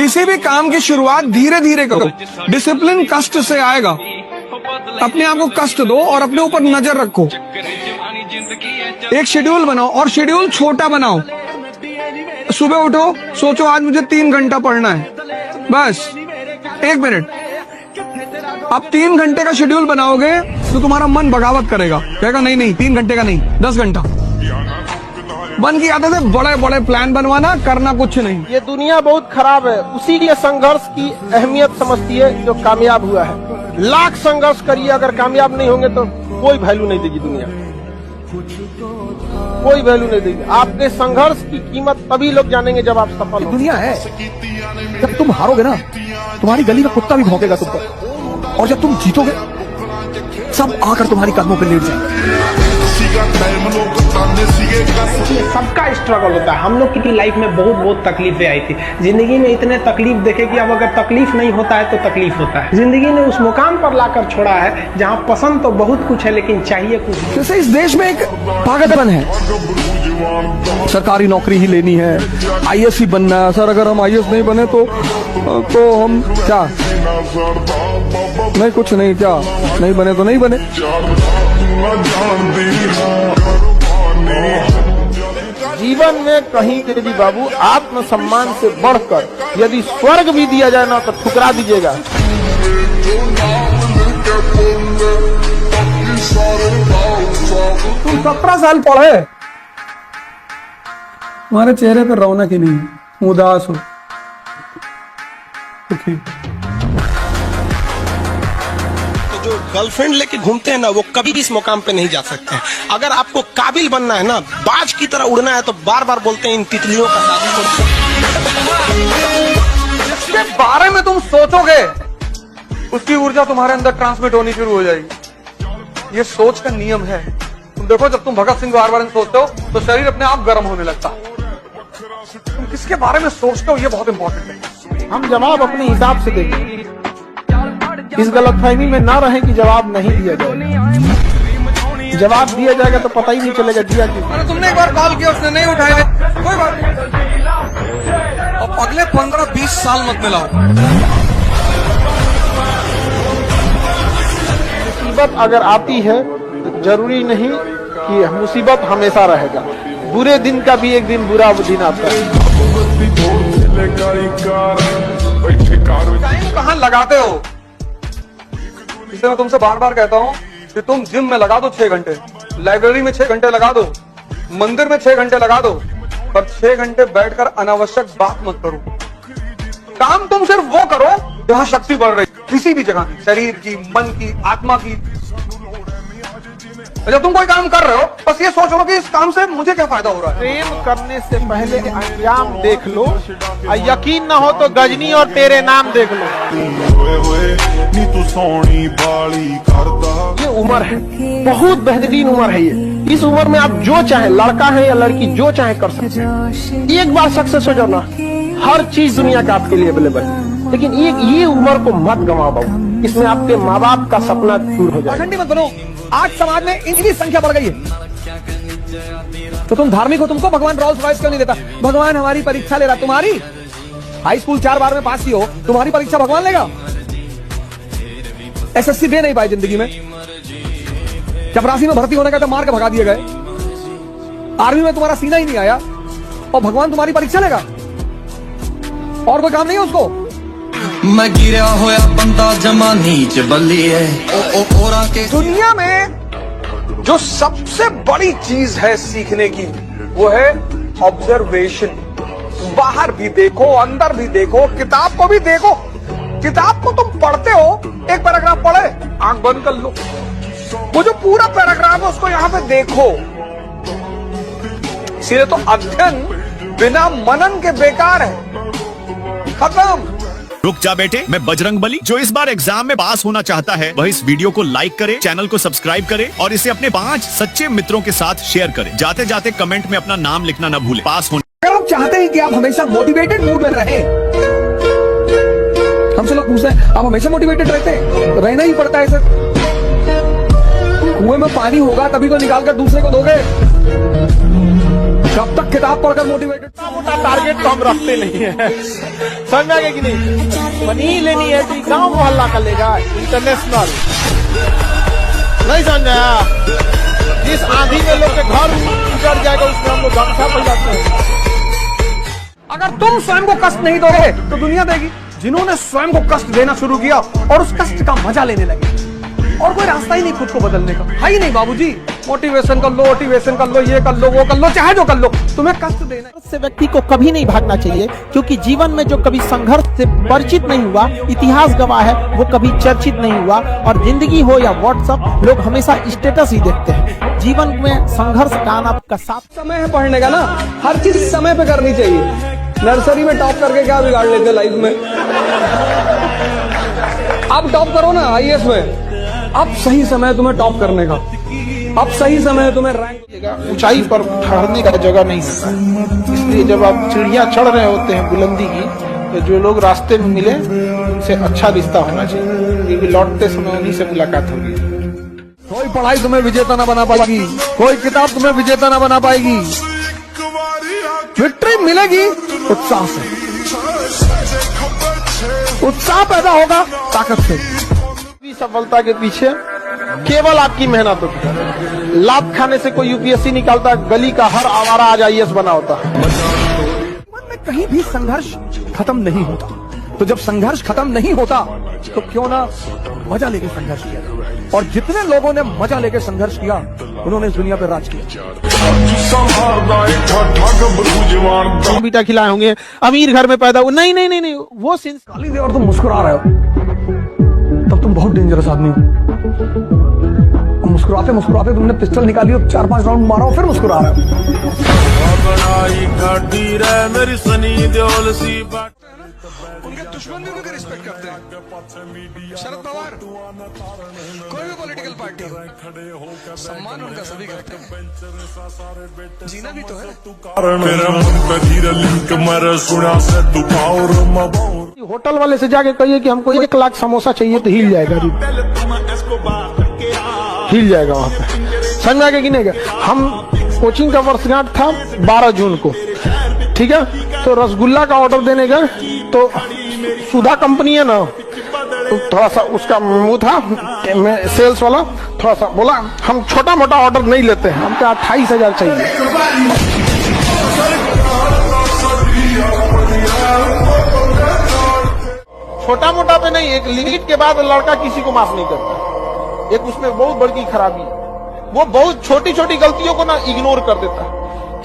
किसी भी काम की शुरुआत धीरे धीरे करो। डिसिप्लिन कष्ट से आएगा। अपने आप को कष्ट दो और अपने ऊपर नजर रखो। एक शेड्यूल बनाओ और शेड्यूल छोटा बनाओ। सुबह उठो, सोचो आज मुझे 3 घंटा पढ़ना है, बस 1 मिनट। अब 3 घंटे का शेड्यूल बनाओगे तो तुम्हारा मन बगावत करेगा, कहेगा नहीं नहीं 3 घंटे का नहीं 10 घंटा। मन की आदत है बड़े बड़े प्लान बनवाना, करना कुछ नहीं। ये दुनिया बहुत खराब है, उसी लिए संघर्ष की अहमियत समझती है जो कामयाब हुआ है। लाख संघर्ष करिए, अगर कामयाब नहीं होंगे तो कोई वैल्यू नहीं देगी दुनिया, कोई वैल्यू नहीं देगी। आपके संघर्ष की कीमत तभी लोग जानेंगे जब आप सफल हो। दुनिया है, जब तुम हारोगे ना तुम्हारी गली में कुत्ता भी भौंकेगा तुम पर, और जब तुम जीतोगे सब आकर तुम्हारी कदमों पे लेट जाएंगे। सबका स्ट्रगल होता है। हम लोग की लाइफ में बहुत बहुत तकलीफें आई थी। जिंदगी में इतने तकलीफ देखे कि अब अगर तकलीफ नहीं होता है तो तकलीफ होता है। जिंदगी ने उस मुकाम पर लाकर छोड़ा है जहां पसंद तो बहुत कुछ है लेकिन चाहिए कुछ। जैसे इस देश में एक पागलपन है, सरकारी नौकरी ही लेनी है, आईएएस ही बनना है। सर अगर हम आईएएस नहीं बने तो हम क्या नहीं, कुछ नहीं, क्या नहीं बने तो नहीं बने। जीवन में कहीं के भी बाबू आत्मसम्मान से बढ़कर यदि स्वर्ग भी दिया जाए ना तो ठुकरा दीजिएगा। तुम 17 साल पढ़े, तुम्हारे चेहरे पर रौनक ही नहीं, उदास हो, दुखी। जो गर्लफ्रेंड लेके घूमते हैं ना वो कभी भी इस मुकाम पे नहीं जा सकते हैं। अगर आपको काबिल बनना है ना, बाज की तरह उड़ना है तो बार बार बोलते हैं इन तितलियों का साथ। जिसके बारे में तुम सोचोगे उसकी ऊर्जा तुम्हारे अंदर ट्रांसमिट होनी शुरू हो जाएगी। ये सोच का नियम है। तुम देखो जब तुम भगत सिंह के बारे में सोचते हो तो शरीर अपने आप गर्म होने लगता है। तुम किसके बारे में सोचते हो ये बहुत इंपॉर्टेंट है। हम जवाब अपने हिसाब से देंगे, इस गलतफहमी में ना रहे कि जवाब नहीं दिया जाएगा। जवाब दिया जाएगा तो पता ही नहीं चलेगा दिया क्यों। अरे तुमने एक बार कॉल किया उसने नहीं उठाया, कोई बात नहीं। अब अगले 15-20 साल मत मिलाओ। मुसीबत अगर आती है तो जरूरी नहीं कि मुसीबत हमेशा रहेगा। बुरे दिन का भी एक दिन बुरा दिन आता है। टाइम कहाँ लगाते हो? इसलिए मैं तुमसे बार बार कहता हूँ कि तुम जिम में लगा दो 6 घंटे, लाइब्रेरी में 6 घंटे लगा दो, मंदिर में 6 घंटे लगा दो, पर 6 घंटे बैठकर अनावश्यक बात मत करो। काम तुम सिर्फ वो करो जहाँ शक्ति बढ़ रही, किसी भी जगह की, शरीर की, मन की, आत्मा की। जब तुम कोई काम कर रहे हो बस ये सोच लो कि इस काम से मुझे क्या फायदा हो रहा है। प्रेम करने से पहले अंजाम देख लो, और यकीन न हो तो गजनी और तेरे नाम देख लो। ये उम्र है, बहुत बेहतरीन उम्र है ये। इस उम्र में आप जो चाहे, लड़का है या लड़की, जो चाहे कर सकते हैं। एक बार सक्सेस हो जाओ ना, हर चीज दुनिया का आपके लिए अवेलेबल है। लेकिन ये उम्र को मत गंवा पाओ, इसमें आपके माँ बाप का सपना दूर हो जाए। घंटे मत बनो। आज समाज में इनकी संख्या बढ़ गई है तो तुम धार्मिक हो, तुमको भगवान रोल्स रॉयस क्यों नहीं देता? भगवान हमारी परीक्षा ले रहा। तुम्हारी हाई स्कूल 4 बार में पास की हो, तुम्हारी परीक्षा भगवान लेगा? एसएससी दे नहीं पाए जिंदगी में, चपरासी में भर्ती होने का तो मार के भगा दिए गए, आर्मी में तुम्हारा सीना ही नहीं आया और भगवान तुम्हारी परीक्षा लेगा? और कोई काम नहीं है उसको? मैं गिरा होया बंदा जमा नीच बल्ली है। दुनिया में जो सबसे बड़ी चीज है सीखने की वो है ऑब्जर्वेशन। बाहर भी देखो, अंदर भी देखो, किताब को भी देखो। किताब को तुम पढ़ते हो, एक पैराग्राफ पढ़े, आंख बंद कर लो, वो जो पूरा पैराग्राफ है उसको यहां पे देखो। इसलिए तो अध्ययन बिना मनन के बेकार है, खत्म। रुक जा बेटे, मैं बजरंग बली। जो इस बार एग्जाम में पास होना चाहता है वह इस वीडियो को लाइक करे, चैनल को सब्सक्राइब करे और इसे अपने 5 सच्चे मित्रों के साथ शेयर करे। जाते जाते कमेंट में अपना नाम लिखना न भूले। पास होने अगर आप चाहते हैं कि आप हमेशा मोटिवेटेड मूड में रहें, हमसे लोग पूछते हैं आप हमेशा मोटिवेटेड रहते हैं? रहना ही पड़ता है सर। कुएं में पानी होगा तभी तो निकाल कर दूसरे को दोगे। कब तक किताब पढ़कर मोटिवेटेड छोटा टारगेट तो हम रखते नहीं है, समझ में आ गया कि नहीं। मनी लेनी है तो गांव मोहल्ला का लेगा, इंटरनेशनल नहीं समझ आया। जिस आंधी में लोग के घर उजड़ जाएगा उसमें हम लोग गमछा फैलाते हैं। अगर तुम स्वयं को कष्ट नहीं दोगे तो दुनिया देगी। जिन्होंने स्वयं को कष्ट देना शुरू किया और उस कष्ट का मजा लेने लगे, और कोई रास्ता ही नहीं खुद को बदलने का, है ही नहीं बाबूजी। मोटिवेशन कर लो, मोटिवेशन कर लो, ये कर लो, वो कर लो, चाहे जो कर लो, तुम्हें कष्ट देना है। से व्यक्ति को कभी नहीं भागना चाहिए, क्योंकि जीवन में जो कभी संघर्ष से परिचित नहीं हुआ, इतिहास गवाह है, वो कभी चर्चित नहीं हुआ। और जिंदगी हो या व्हाट्सएप, लोग हमेशा स्टेटस ही देखते हैं। जीवन में संघर्ष का आना का साथ समय है पढ़ने का ना, हर चीज समय पे करनी चाहिए। नर्सरी में टॉप करके क्या बिगाड़ लेते लाइफ में। अब टॉप करो ना आईएएस में, अब सही समय है तुम्हें टॉप करने का, अब सही समय है तुम्हें रैंक। ऊंचाई पर ठहरने का जगह नहीं होता है, इसलिए जब आप चिड़िया चढ़ रहे होते हैं बुलंदी की, तो जो लोग रास्ते में मिले उनसे अच्छा रिश्ता होना चाहिए, क्योंकि लौटते समय उन्हीं से मुलाकात होगी। कोई पढ़ाई तुम्हें विजेता ना बना पाएगी, कोई किताब तुम्हें विजेता ना बना पाएगी। विक्ट्री मिलेगी उत्साह से, उत्साह पैदा होगा ताकत से। सफलता के पीछे केवल आपकी मेहनत होती है। लात खाने से कोई यूपीएससी निकालता, गली का हर आवारा आज आईएएस बना होता। जीवन में कहीं भी संघर्ष खत्म नहीं होता, तो जब संघर्ष खत्म नहीं होता तो क्यों ना मजा लेके संघर्ष किया। और जितने लोगों ने मजा लेके संघर्ष किया उन्होंने इस दुनिया पर राज किया। बेटा खिलाए होंगे, अमीर घर में पैदा हुए, नहीं नहीं नहीं नहीं, वो सिंस गाली दे और तुम मुस्कुरा रहे हो तब तुम बहुत डेंजरस आदमी हो। मुस्कुराते मुस्कुराते तुमने पिस्टल निकाली और 4-5 राउंड मारा और फिर मुस्कुरा रहे हो। उनके दुश्मन भी उनका रिस्पेक्ट करते हैं। शरद पवार, कोई भी पॉलिटिकल पार्टी हो, सम्मान उनका सभी करते हैं। जीना भी तो है। होटल वाले से जाके कहिए कि हमको 1 लाख समोसा चाहिए तो हिल जाएगा, हिल जाएगा वहां पे। समझ में आ गया कि नहीं? हम कोचिंग का वर्षगांठ था 12 जून को, ठीक है, तो रसगुल्ला का ऑर्डर देने गए तो सुधा कंपनी है ना, तो थोड़ा सा उसका मुंह था सेल्स वाला, थोड़ा सा बोला हम छोटा मोटा ऑर्डर नहीं लेते हैं, हमको 28,000 चाहिए। छोटा मोटा पे नहीं, एक लिमिट के बाद लड़का किसी को माफ नहीं करता। एक उसमें बहुत बड़ी खराबी है, वो बहुत छोटी छोटी गलतियों को ना इग्नोर कर देता है।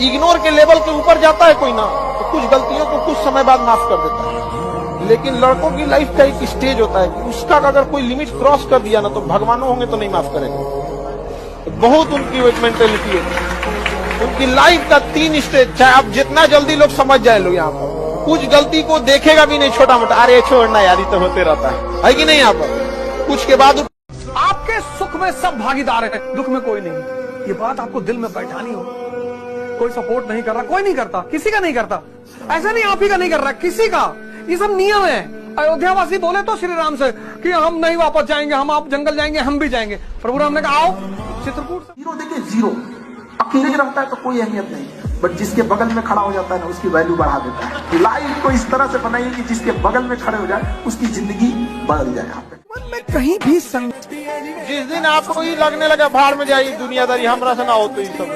इग्नोर के लेवल के ऊपर जाता है कोई ना, तो कुछ गलतियों को कुछ समय बाद माफ कर देता है। लेकिन लड़कों की लाइफ का एक स्टेज होता है कि उसका अगर कोई लिमिट क्रॉस कर दिया ना, तो भगवानों होंगे तो नहीं माफ करेंगे। तो बहुत उनकी एक मेंटेलिटी है, उनकी लाइफ का 3 स्टेज, चाहे आप जितना जल्दी लोग समझ जाए लोग यहाँ पर, कुछ गलती को देखेगा भी नहीं छोटा मोटा, अरे छोड़ना यार, तो होते रहता है कि नहीं? यहाँ पर कुछ के बाद आपके सुख में सब भागीदार है, दुख में कोई नहीं। ये बात आपको दिल में बैठानी हो। कोई सपोर्ट नहीं कर रहा, कोई नहीं करता, किसी का नहीं करता। ऐसा नहीं आप ही का नहीं कर रहा, किसी का। ये सब नियम है। अयोध्या वासी बोले तो श्री राम से कि हम नहीं वापस जाएंगे, हम आप जंगल जाएंगे, हम भी जाएंगे। प्रभु राम ने कहा आओ चित्रकूट। जीरो देखिए, जीरो अकेले रहता है तो कोई अहमियत नहीं, बट जिसके बगल में खड़ा हो जाता है ना, उसकी वैल्यू बढ़ा देता है। लाइफ को इस तरह से बनाइए कि जिसके बगल में खड़े हो जाए उसकी जिंदगी बदल जाए। यहाँ पे में कहीं भी जिस दिन आपको ही लगने लगा भाड़ में जाइए दुनियादारी हमरा से ना हो, तो सब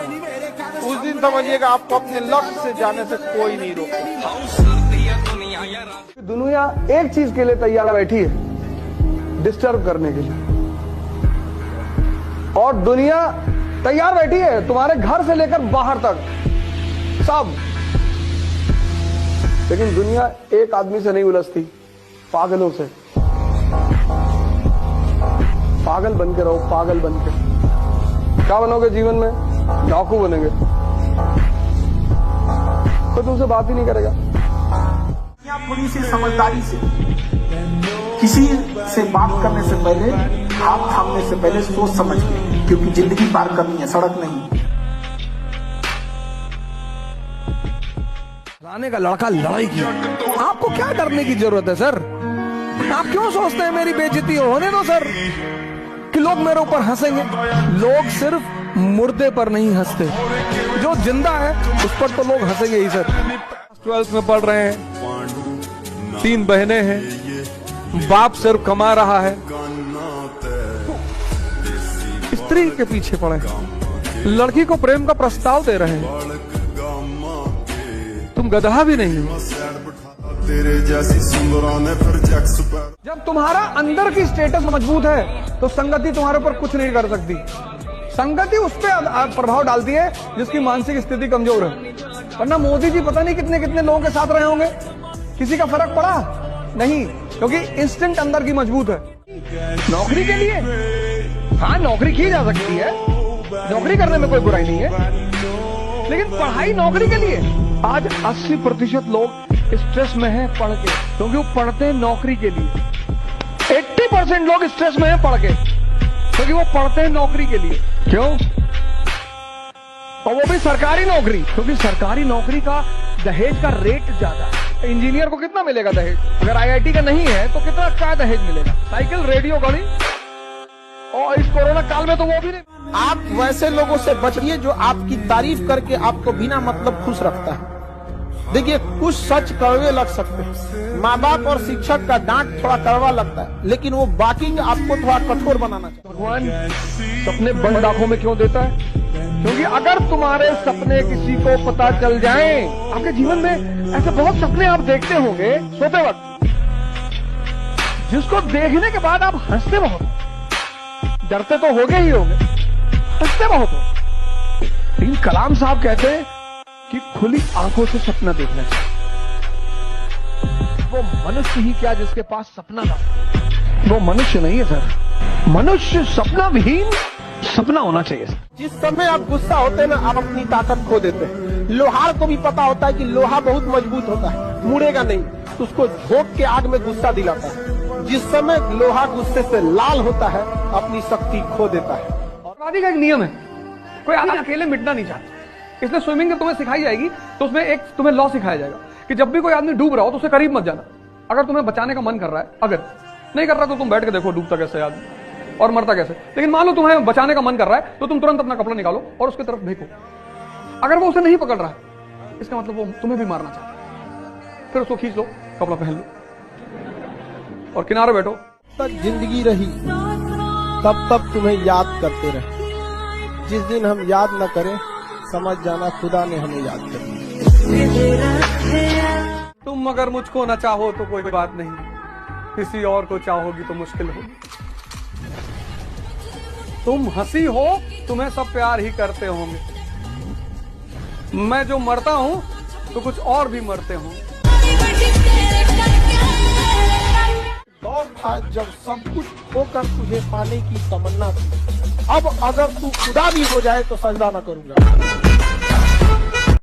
उस दिन समझिएगा आपको अपने लक्ष्य से जाने से कोई नहीं रोकता। दुनिया एक चीज के लिए तैयार बैठी है, डिस्टर्ब करने के लिए। और दुनिया तैयार बैठी है तुम्हारे घर से लेकर बाहर तक सब। लेकिन दुनिया एक आदमी से नहीं उलझती, पागलों से। पागल बन के रहो, पागल बन के। क्या बनोगे जीवन में? डाकू बनेंगे, तो तुमसे बात ही नहीं करेगा। थोड़ी सी समझदारी से किसी से बात करने से पहले, हाथ थामने से पहले सोच समझ के, क्योंकि जिंदगी पार करनी है, सड़क नहीं। लाने का लड़का लड़ाई की, आपको क्या डरने की जरूरत है सर? आप क्यों सोचते हैं मेरी बेइज्जती होने दो सर, कि लोग मेरे ऊपर हंसेंगे। लोग सिर्फ मुर्दे पर नहीं हंसते, जो जिंदा है उस पर तो लोग हंसेंगे ही सर। 12th में पढ़ रहे हैं, 3 बहनें हैं, बाप सिर्फ कमा रहा है, स्त्री के पीछे पड़े, लड़की को प्रेम का प्रस्ताव दे रहे हैं। तुम गधा भी नहीं हो। जब तुम्हारा अंदर की स्टेटस मजबूत है तो संगति तुम्हारे ऊपर कुछ नहीं कर सकती। संगति उस पर प्रभाव डालती है जिसकी मानसिक स्थिति कमजोर है। वरना मोदी जी पता नहीं कितने कितने लोगों के साथ रहे होंगे, किसी का फर्क पड़ा नहीं, क्योंकि इंस्टिंक्ट अंदर की मजबूत है। नौकरी के लिए हाँ नौकरी की जा सकती है, नौकरी करने में कोई बुराई नहीं है, लेकिन पढ़ाई नौकरी के लिए। आज 80% लोग स्ट्रेस में हैं पढ़ के, क्योंकि वो पढ़ते हैं नौकरी के लिए। 80% लोग स्ट्रेस में हैं पढ़ के, क्योंकि वो पढ़ते हैं नौकरी के लिए। क्यों? और वो भी सरकारी नौकरी, क्योंकि सरकारी नौकरी का दहेज का रेट ज्यादा है। इंजीनियर को कितना मिलेगा दहेज? अगर IIT का नहीं है तो कितना क्या दहेज मिलेगा? साइकिल, रेडियो, घड़ी, और इस कोरोना काल में तो वो भी नहीं। आप वैसे लोगों से बचिए जो आपकी तारीफ करके आपको बिना मतलब खुश रखता है। देखिए, कुछ सच कड़वे लग सकते हैं, माँ बाप और शिक्षक का डांट थोड़ा कड़वा लगता है, लेकिन वो बाकी का आपको थोड़ा कठोर बनाना चाहिए। भगवान सपने बंद आंखों में क्यों देता है? क्योंकि अगर तुम्हारे सपने किसी को पता चल जाएं, आपके जीवन में ऐसे बहुत सपने आप देखते होंगे सोते वक्त, जिसको देखने के बाद आप हंसते बहुत, डरते तो होगे ही होगे, हंसते बहुत हो। लेकिन कलाम साहब कहते हैं कि खुली आंखों से सपना देखना चाहिए। वो मनुष्य ही क्या जिसके पास सपना था, वो मनुष्य नहीं है सर। मनुष्य सपना विहीन सपना होना चाहिए सर। जिस समय आप गुस्सा होते हैं ना, आप अपनी ताकत खो देते हैं। लोहार को भी पता होता है कि लोहा बहुत मजबूत होता है, मुड़ेगा नहीं, तो उसको झोंक के आग में गुस्सा दिलाता है। जिस समय लोहा गुस्से से लाल होता है, अपनी शक्ति खो देता है। आदि का एक नियम है, कोई आदमी अकेले मिटना नहीं चाहता, इसलिए स्विमिंग जब तुम्हें सिखाई जाएगी तो उसमें एक तुम्हें लॉ सिखाया जाएगा कि जब भी कोई आदमी डूब रहा हो तो उससे करीब मत जाना। अगर तुम्हें बचाने का मन कर रहा है, अगर नहीं कर रहा तो तुम बैठ के देखो डूबता कैसे है आदमी और मरता कैसे। लेकिन मान लो तुम्हें बचाने का मन कर रहा है तो तुम तुरंत अपना कपड़ा निकालो और उसकी तरफ फेंको। अगर वो उसे नहीं पकड़ रहा है, इसका मतलब वो तुम्हें भी मारना चाहता है। फिर उसको खींच लो, कपड़ा पहन लो और किनारे बैठो। तक जिंदगी रही तब तक तुम्हें याद करते रहे। जिस दिन हम याद न करें, समझ जाना खुदा ने हमें याद कर दिया। तुम अगर मुझको न चाहो तो कोई बात नहीं, किसी और को चाहोगी तो मुश्किल होगी। तुम हंसी हो, तुम्हें सब प्यार ही करते होंगे। मैं जो मरता हूं तो कुछ और भी मरते होंगे। दौर था जब सब कुछ होकर तुझे पाने की तमन्ना थी। अब अगर तू खुदा भी हो जाए तो सजदा न करूंगा।